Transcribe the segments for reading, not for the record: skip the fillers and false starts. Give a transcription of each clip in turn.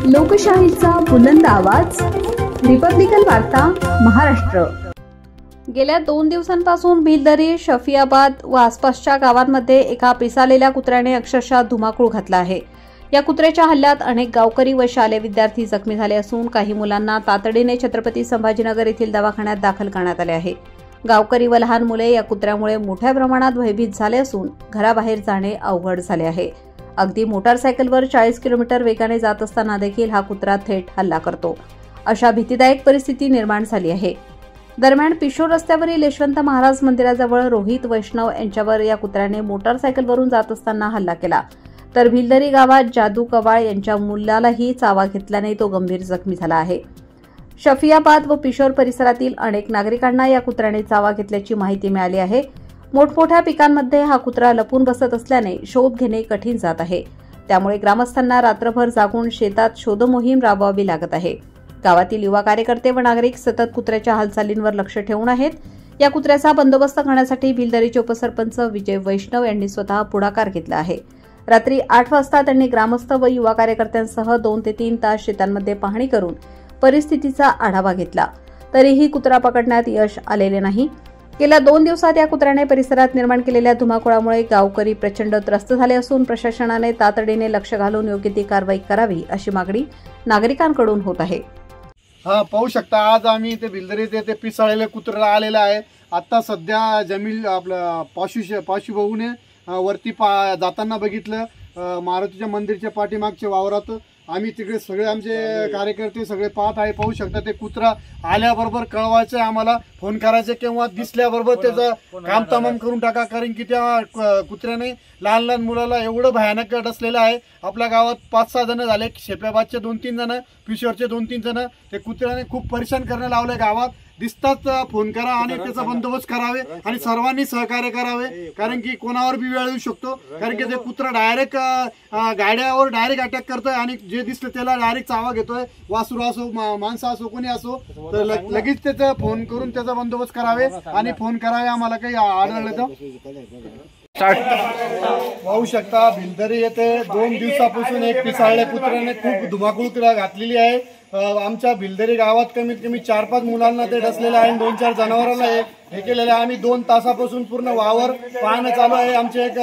लोकशाहीचा बुलंद आवाज, रिपब्लिकन वार्ता महाराष्ट्र। गेल्या 2 दिवसांपासून भिलदरी, शफियाबाद व आसपासच्या गावांमध्ये एका पिसालेल्या कुत्र्याने अक्षरशः धुमाकूळ घातला आहे। या कुत्र्याच्या हल्ल्यात अनेक गावकरी व शालेय विद्यार्थी जखमी झाले असून काही मुलांना तातडीने छत्रपती संभाजीनगर येथील दवाखान्यात दाखल करण्यात आले आहे। गावकरी व लहान मुले या कुत्र्यामुळे मोठ्या प्रमाणात भयभीत झाले असून घराबाहेर जाणे अवघड झाले आहे। अगदी मोटारसायकलवर 40 किलोमीटर वेगाने जात असताना देखील हा कुत्रा थेट हल्ला करतो, अशा भीतीदायक परिस्थिती निर्माण झाली आहे। दरम्यान पिशोर रस्त्यावरील यशवंत महाराज मंदिराजवळ रोहित वैष्णव यांच्यावर या कुत्र्याने मोटारसायकलवरून जात असताना हल्ला केला, तर भिलदरी गावात जादू कवाळ यांच्या मुलालाही चावा घेतल्याने तो गंभीर जखमी झाला आहे। शफियाबाद व पिशोर परिसरातील अनेक नागरिकांना या कुत्र्याने चावा घेतल्याची माहिती मिळाली आहे। मोठमोठ्या पिकांमध्ये हा कुत्रा लपून बसत असल्याने शोध घेणे कठीण जात आहे। त्यामुळे ग्रामस्थांना रात्रभर जागून शेतात शोध मोहीम राबवावी लागत आहे। गावातील युवा कार्यकर्ते व नागरिक सतत कुत्र्याच्या हालचालींवर लक्ष ठेवून आहेत। या कुत्र्याचा बंदोबस्त करण्यासाठी भिलदरीचे उपसरपंच विजय वैष्णव यांनी स्वतः पुढाकार घेतला आहे। रात्री 8 वाजता त्यांनी ग्रामस्थ व युवा कार्यकर्त्यांसह 2 ते 3 तास शेतांमध्ये पाहणी करून परिस्थितीचा आढावा घेतला, तरीही कुत्रा पकडण्यात यश आलेले नाही। गेल्या 2 दिवसात या कुत्र्याने परिसरात निर्माण केलेल्या धुमाकूळामुळे गावकरी प्रचंड त्रस्त झाले असून प्रशासनाने तातडीने लक्ष घालून योग्य ती कारवाई करावी अशी मागणी नागरिकांकडून होत आहे। पाहू शकता, आज आम्ही ते भिलदरी ते पिसाळलेले कुत्रा आलेला आहे। आता सध्या जमील आपलं पाशू भाऊने वरती जाताना बघितलं मारुतीच्या मंदिरच्या पाठीमागच्या वावरात। आम्ही तिकडे सगळे आमचे कार्यकर्ते सगळे पाहत आहे। पाहू शकता ते कुत्रा आल्याबरोबर कळवायचं, आम्हाला फोन करायचे किंवा दिसल्याबरोबर त्याचं काम तमाम करून टाका, कारण की त्या कुत्र्याने लहान लहान मुलाला एवढं भयानक डसलेलं आहे। आपल्या गावात 5-6 जण झाले, शेप्याबादचे 2-3 जण, पिशोरचे 2-3 जण। ते कुत्र्याने खूप परेशान करणं लावले। गावात दिसतात फोन करा आणि त्याचा बंदोबस्त करावे आणि सर्वांनी सहकार्य करावे, कारण की कोणावर बी वेळ येऊ शकतो। कारण की ते कुत्रा डायरेक्ट गाड्यावर डायरेक्ट अटॅक करतोय आणि जे दिसलं त्याला डायरेक्ट चावा घेतोय। वासरू असो, माणसं असो, कोणी असो, तर लगेच त्याचा फोन करून त्याचा बंदोबस्त करावे आणि फोन करावे आम्हाला काही आढळलं तर। पाहू शकता भिलदरी येथे 2 दिवसापासून एक पिसाळल्या कुत्र्याने खूप धुमाकूळ घातलेली आहे। आमच्या भिलदरी गावात कमीत कमी 4-5 मुलांना ते डसलेलं आहे, 2-4 जनावरांना हे केलेलं आहे। आम्ही 2 तासापासून पूर्ण वावर पाहणं चालू आहे। आमचे एक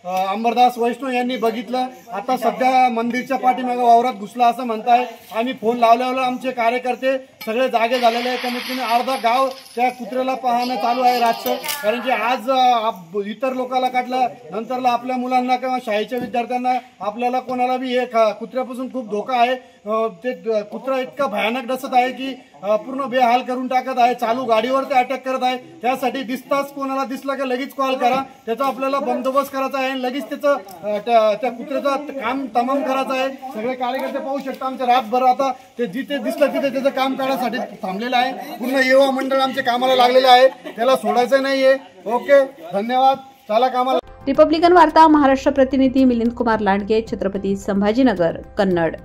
अंबरदास वैष्णव यांनी बघितलं, आता सध्या मंदिरच्या पाठीमागे वावरात घुसला असं म्हणताय। आम्ही फोन लावल्यावर आमचे कार्यकर्ते सगळे जागे झालेले आहे। कमीत कमी अर्धा गाव त्या कुत्र्याला पाहणं चालू आहे रातचं, कारण की आज इतर लोकांना काढलं, नंतरला आपल्या मुलांना किंवा शाळेच्या विद्यार्थ्यांना आपल्याला कोणाला बी हे कुत्र्यापासून खूप धोका आहे। ते कुत्रा इतका भयानक डसत आहे की पूर्ण बेहाल करून टाकत आहे। चालू गाडीवर ते अटॅक करत आहे। त्यासाठी दिसताच कोणाला दिसला की लगेच कॉल करा, त्याचा आपल्याला बंदोबस्त करायचा आहे, लगेच त्याचं त्या कुत्र्याचं काम तमाम करायचं आहे। सगळे कार्यकर्ते पाहू शकता आमच्या रातभर आता ते जिथे दिसलं तिथे त्याचं काम करण्यासाठी थांबलेलं आहे। पूर्ण युवा मंडळ आमचे कामाला लागलेलं आहे, त्याला सोडायचं नाहीये। ओके, धन्यवाद, चला कामाला। रिपब्लिकन वार्ता महाराष्ट्र प्रतिनिधी Milind Kumar Landge, Chhatrapati Sambhajinagar, Kannada.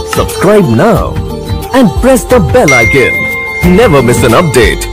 Subscribe now and press the bell icon. Never miss an update.